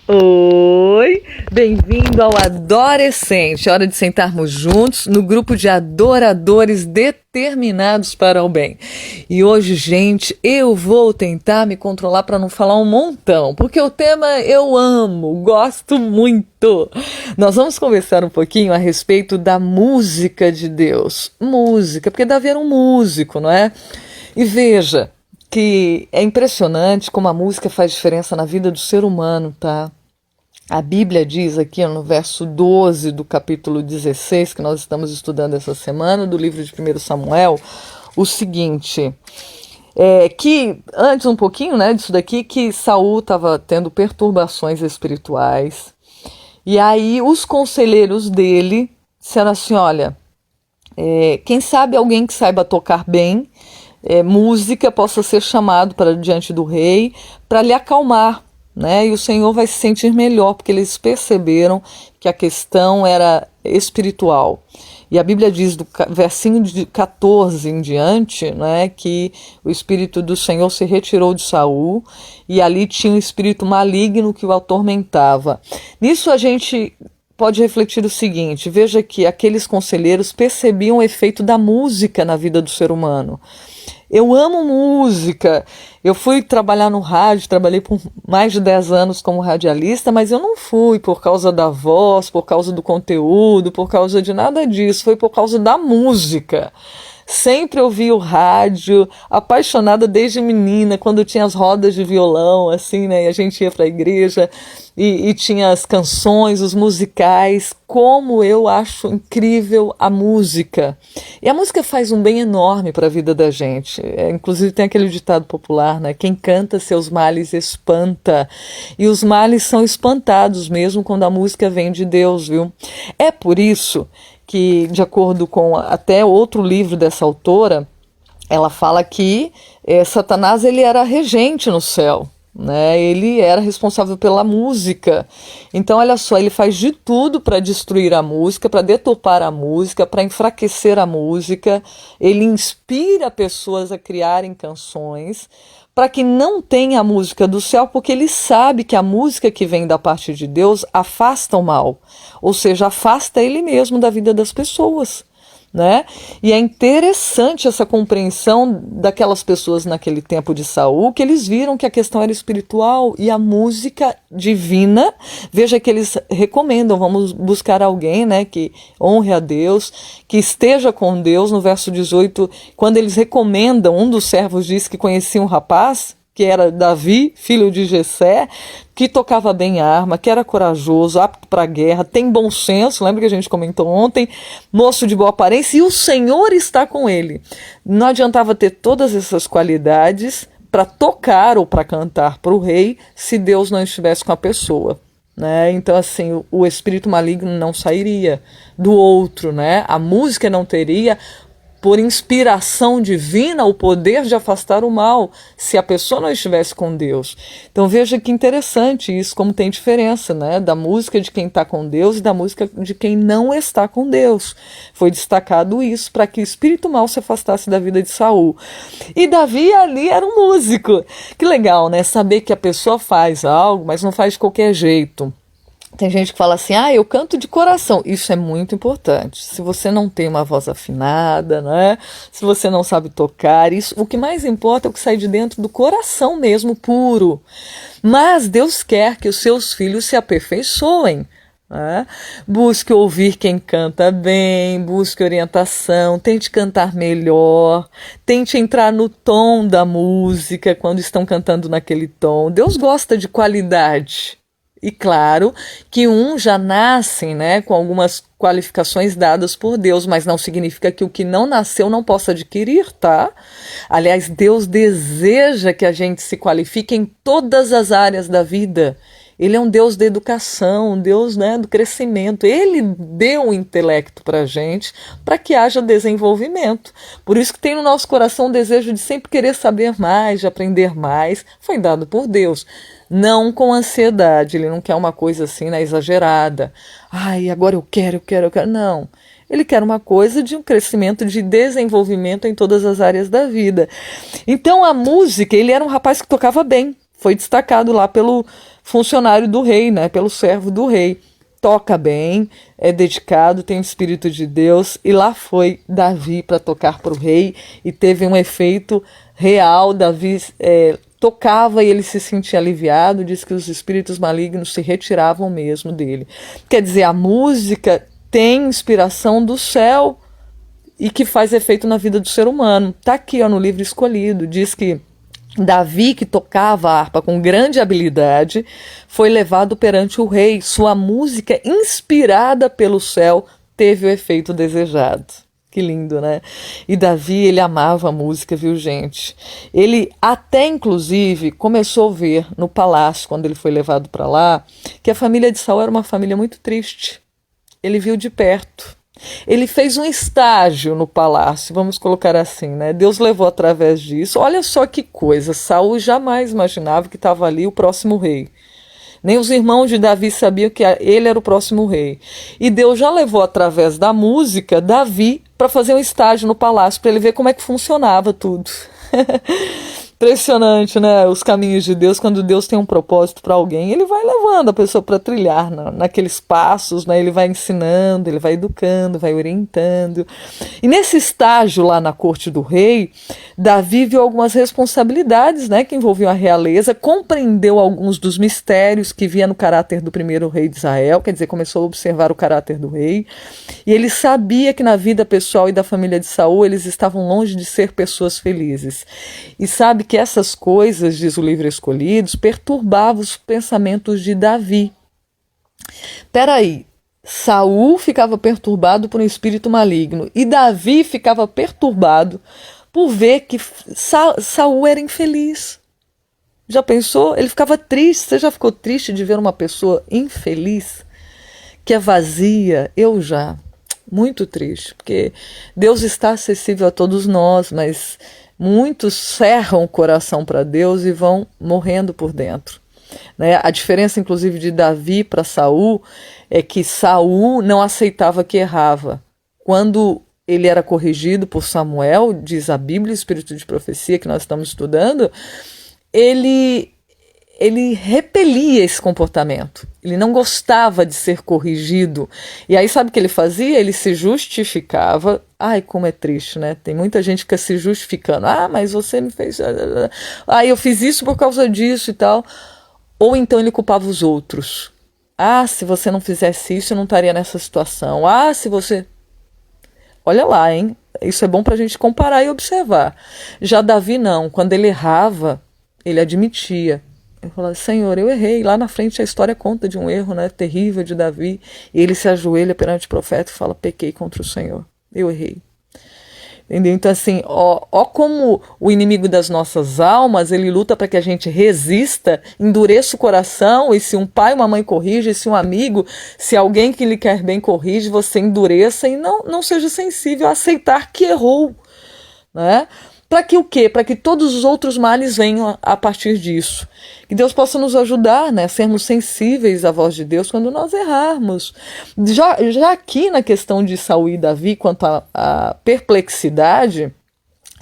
Oi, bem-vindo ao Adorescente, hora de sentarmos juntos no grupo de adoradores determinados para o bem. E hoje, gente, eu vou tentar me controlar para não falar um montão, porque o tema eu amo, gosto muito. Nós vamos conversar um pouquinho a respeito da música de Deus. Música, porque Davi era um músico, não é? E veja que é impressionante como a música faz diferença na vida do ser humano, tá? A Bíblia diz aqui no verso 12 do capítulo 16, que nós estamos estudando essa semana, do livro de 1 Samuel, o seguinte, que antes um pouquinho, né, disso daqui, que Saul estava tendo perturbações espirituais, e aí os conselheiros dele disseram assim, olha, quem sabe alguém que saiba tocar bem, música, possa ser chamado para diante do rei, para lhe acalmar, né? E o Senhor vai se sentir melhor, porque eles perceberam que a questão era espiritual. E a Bíblia diz, do versinho de 14 em diante, né, que o Espírito do Senhor se retirou de Saul, e ali tinha um espírito maligno que o atormentava. Nisso a gente pode refletir o seguinte, veja que aqueles conselheiros percebiam o efeito da música na vida do ser humano. Eu amo música, eu fui trabalhar no rádio, trabalhei por mais de 10 anos como radialista, mas eu não fui por causa da voz, por causa do conteúdo, por causa de nada disso, foi por causa da música. Sempre ouvi o rádio, apaixonada desde menina, quando tinha as rodas de violão, assim, né? E a gente ia para a igreja e tinha as canções, os musicais. Como eu acho incrível a música. E a música faz um bem enorme para a vida da gente. Inclusive tem aquele ditado popular, né? Quem canta seus males espanta. E os males são espantados mesmo quando a música vem de Deus, viu? É por isso que, de acordo com até outro livro dessa autora, ela fala que Satanás ele era regente no céu, né? Ele era responsável pela música. Então, olha só, ele faz de tudo para destruir a música, para deturpar a música, para enfraquecer a música. Ele inspira pessoas a criarem canções para que não tenha a música do céu, porque ele sabe que a música que vem da parte de Deus afasta o mal, ou seja, afasta ele mesmo da vida das pessoas, né? E é interessante essa compreensão daquelas pessoas naquele tempo de Saul, que eles viram que a questão era espiritual e a música divina, veja que eles recomendam, vamos buscar alguém, né, que honre a Deus, que esteja com Deus. No verso 18, quando eles recomendam, um dos servos diz que conhecia um rapaz, que era Davi, filho de Jessé, que tocava bem a arma, que era corajoso, apto para a guerra, tem bom senso, lembra que a gente comentou ontem, moço de boa aparência, e o Senhor está com ele. Não adiantava ter todas essas qualidades para tocar ou para cantar para o rei, se Deus não estivesse com a pessoa, né? Então, assim, o espírito maligno não sairia do outro, né? A música não teria, por inspiração divina, o poder de afastar o mal, se a pessoa não estivesse com Deus. Então veja que interessante isso, como tem diferença, né? Da música de quem está com Deus e da música de quem não está com Deus. Foi destacado isso para que o espírito mal se afastasse da vida de Saul. E Davi ali era um músico. Que legal, né? Saber que a pessoa faz algo, mas não faz de qualquer jeito. Tem gente que fala assim, eu canto de coração. Isso é muito importante. Se você não tem uma voz afinada, né? Se você não sabe tocar, isso, o que mais importa é o que sai de dentro do coração mesmo, puro. Mas Deus quer que os seus filhos se aperfeiçoem, né? Busque ouvir quem canta bem, busque orientação, tente cantar melhor, tente entrar no tom da música quando estão cantando naquele tom. Deus gosta de qualidade. E claro que já nascem, né, com algumas qualificações dadas por Deus, mas não significa que o que não nasceu não possa adquirir, tá? Aliás, Deus deseja que a gente se qualifique em todas as áreas da vida. Ele é um Deus da educação, um Deus, né, do crescimento. Ele deu o intelecto para a gente para que haja desenvolvimento. Por isso que tem no nosso coração o desejo de sempre querer saber mais, de aprender mais. Foi dado por Deus. Não com ansiedade, ele não quer uma coisa assim, né, exagerada. Ai, agora eu quero. Não. Ele quer uma coisa de um crescimento, de desenvolvimento em todas as áreas da vida. Então a música, ele era um rapaz que tocava bem. Foi destacado lá pelo funcionário do rei, né? Pelo servo do rei. Toca bem, é dedicado, tem o Espírito de Deus, e lá foi Davi para tocar para o rei, e teve um efeito real. Davi tocava e ele se sentia aliviado, diz que os espíritos malignos se retiravam mesmo dele. Quer dizer, a música tem inspiração do céu e que faz efeito na vida do ser humano. Está aqui no livro escolhido, diz que Davi, que tocava a harpa com grande habilidade, foi levado perante o rei. Sua música, inspirada pelo céu, teve o efeito desejado. Que lindo, né? E Davi, ele amava a música, viu, gente? Ele até, inclusive, começou a ver no palácio, quando ele foi levado para lá, que a família de Saul era uma família muito triste. Ele viu de perto. Ele fez um estágio no palácio, vamos colocar assim, né? Deus levou através disso. Olha só que coisa, Saul jamais imaginava que estava ali o próximo rei. Nem os irmãos de Davi sabiam que ele era o próximo rei. E Deus já levou através da música Davi para fazer um estágio no palácio, para ele ver como é que funcionava tudo. Impressionante, né? Os caminhos de Deus. Quando Deus tem um propósito para alguém, ele vai levando a pessoa para trilhar naqueles passos, né? Ele vai ensinando, ele vai educando, vai orientando. E nesse estágio lá na corte do rei, Davi viu algumas responsabilidades, né, que envolviam a realeza, compreendeu alguns dos mistérios que via no caráter do primeiro rei de Israel, quer dizer, começou a observar o caráter do rei, e ele sabia que na vida pessoal e da família de Saul eles estavam longe de ser pessoas felizes. E sabe que essas coisas, diz o livro Escolhidos, perturbavam os pensamentos de Davi. Peraí, Saul ficava perturbado por um espírito maligno e Davi ficava perturbado por ver que Saul era infeliz. Já pensou? Ele ficava triste. Você já ficou triste de ver uma pessoa infeliz, que é vazia? Eu já. Muito triste, porque Deus está acessível a todos nós, mas muitos cerram o coração para Deus e vão morrendo por dentro. Né? A diferença, inclusive, de Davi para Saul é que Saul não aceitava que errava. Quando ele era corrigido por Samuel, diz a Bíblia, o Espírito de Profecia que nós estamos estudando, ele repelia esse comportamento. Ele não gostava de ser corrigido. E aí sabe o que ele fazia? Ele se justificava. Ai, como é triste, né? Tem muita gente que fica se justificando. Ah, mas você me fez... Ah, eu fiz isso por causa disso e tal. Ou então ele culpava os outros. Ah, se você não fizesse isso, eu não estaria nessa situação. Ah, se você... Olha lá, hein? Isso é bom para a gente comparar e observar. Já Davi não. Quando ele errava, ele admitia. Ele falava, Senhor, eu errei. Lá na frente a história conta de um erro, né, terrível de Davi. E ele se ajoelha perante o profeta e fala, pequei contra o Senhor. Eu errei. Entendeu? Então assim, ó como o inimigo das nossas almas, ele luta para que a gente resista, endureça o coração, e se um pai, uma mãe corrige, se um amigo, se alguém que lhe quer bem corrige, você endureça e não seja sensível a aceitar que errou, né? Para que o quê? Para que todos os outros males venham a partir disso. Que Deus possa nos ajudar, né, a sermos sensíveis à voz de Deus quando nós errarmos. Já aqui na questão de Saul e Davi, quanto à perplexidade,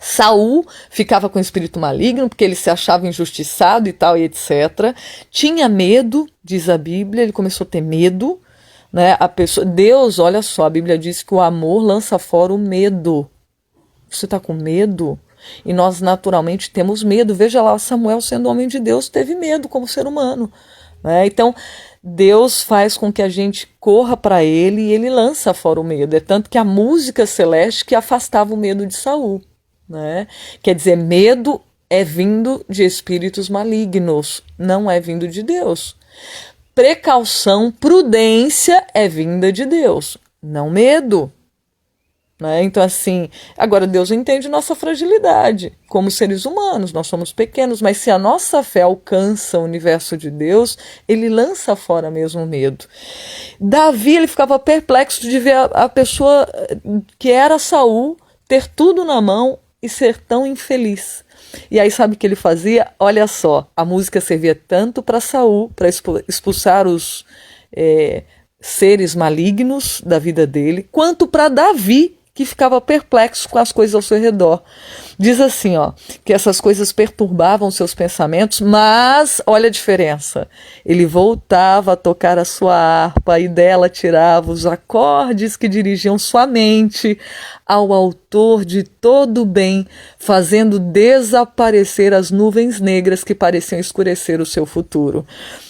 Saul ficava com o espírito maligno porque ele se achava injustiçado e tal e etc. Tinha medo, diz a Bíblia, ele começou a ter medo, né? Deus, olha só, a Bíblia diz que o amor lança fora o medo. Você está com medo? E nós naturalmente temos medo. Veja lá, Samuel, sendo homem de Deus, teve medo como ser humano, né? Então Deus faz com que a gente corra para ele e ele lança fora o medo. É tanto que a música celeste que afastava o medo de Saul, né? Quer dizer, medo é vindo de espíritos malignos, não é vindo de Deus. Precaução, prudência é vinda de Deus, não medo. Né? Então assim, agora Deus entende nossa fragilidade como seres humanos, nós somos pequenos, mas se a nossa fé alcança o universo de Deus, ele lança fora mesmo o medo. Davi, ele ficava perplexo de ver a pessoa que era Saul ter tudo na mão e ser tão infeliz. E aí sabe o que ele fazia? Olha só, a música servia tanto para Saul, para expulsar os seres malignos da vida dele, quanto para Davi, que ficava perplexo com as coisas ao seu redor. Diz assim, ó, que essas coisas perturbavam seus pensamentos, mas olha a diferença. Ele voltava a tocar a sua harpa e dela tirava os acordes que dirigiam sua mente ao autor de todo o bem, fazendo desaparecer as nuvens negras que pareciam escurecer o seu futuro.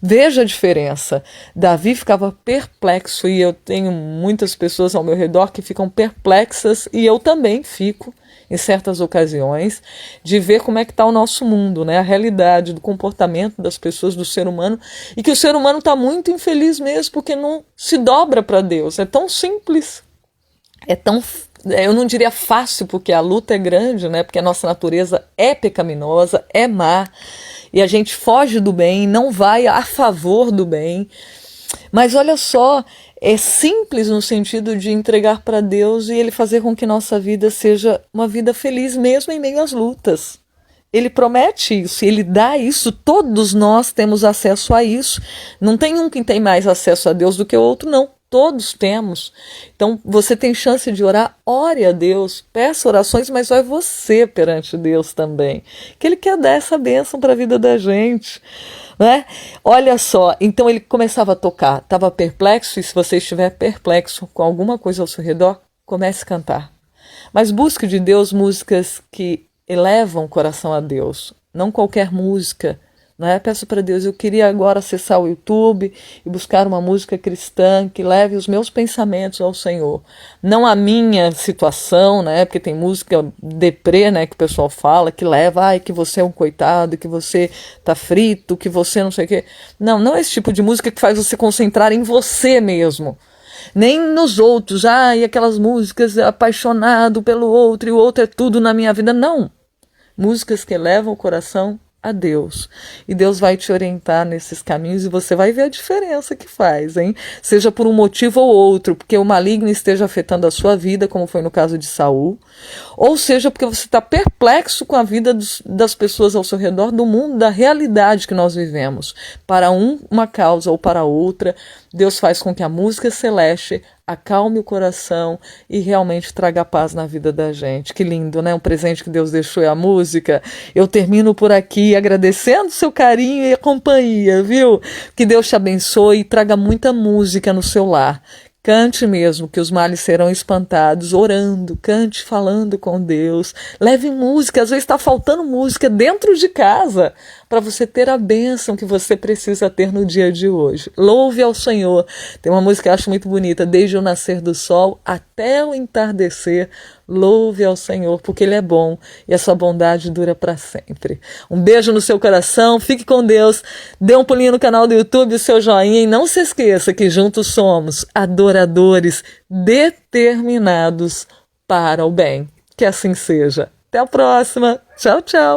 Veja a diferença. Davi ficava perplexo, e eu tenho muitas pessoas ao meu redor que ficam perplexas, e eu também fico em certas ocasiões, de ver como é que está o nosso mundo, né? A realidade do comportamento das pessoas, do ser humano, e que o ser humano está muito infeliz mesmo, porque não se dobra para Deus. É tão simples, é tão, eu não diria fácil, porque a luta é grande, né? Porque a nossa natureza é pecaminosa, é má, e a gente foge do bem, não vai a favor do bem. Mas olha só, é simples no sentido de entregar para Deus e Ele fazer com que nossa vida seja uma vida feliz mesmo em meio às lutas. Ele promete isso, Ele dá isso, todos nós temos acesso a isso. Não tem um que tem mais acesso a Deus do que o outro, não. Todos temos. Então você tem chance de orar, ore a Deus, peça orações, mas vai você perante Deus também, que Ele quer dar essa bênção para a vida da gente, né? Olha só, então ele começava a tocar, estava perplexo, e se você estiver perplexo com alguma coisa ao seu redor, comece a cantar. Mas busque de Deus músicas que elevam o coração a Deus, não qualquer música, né? Peço para Deus, eu queria agora acessar o YouTube e buscar uma música cristã que leve os meus pensamentos ao Senhor, não a minha situação, né? Porque tem música deprê, né, que o pessoal fala, que leva, ai, que você é um coitado, que você tá frito, que você não sei o quê. Não, não é esse tipo de música que faz você concentrar em você mesmo, nem nos outros, e aquelas músicas apaixonado pelo outro, e o outro é tudo na minha vida. Não, músicas que elevam o coração a Deus. E Deus vai te orientar nesses caminhos e você vai ver a diferença que faz, hein? Seja por um motivo ou outro, porque o maligno esteja afetando a sua vida, como foi no caso de Saul, ou seja porque você está perplexo com a vida das pessoas ao seu redor, do mundo, da realidade que nós vivemos. Para uma causa ou para outra, Deus faz com que a música celeste acalme o coração e realmente traga paz na vida da gente. Que lindo, né? Um presente que Deus deixou é a música. Eu termino por aqui agradecendo seu carinho e a companhia, viu? Que Deus te abençoe e traga muita música no seu lar. Cante mesmo, que os males serão espantados, orando, cante falando com Deus. Leve música, às vezes está faltando música dentro de casa, para você ter a bênção que você precisa ter no dia de hoje. Louve ao Senhor. Tem uma música que eu acho muito bonita, desde o nascer do sol até o entardecer, louve ao Senhor, porque Ele é bom e a sua bondade dura para sempre. Um beijo no seu coração, fique com Deus, dê um pulinho no canal do YouTube, o seu joinha, e não se esqueça que juntos somos adoradores determinados para o bem. Que assim seja. Até a próxima. Tchau, tchau.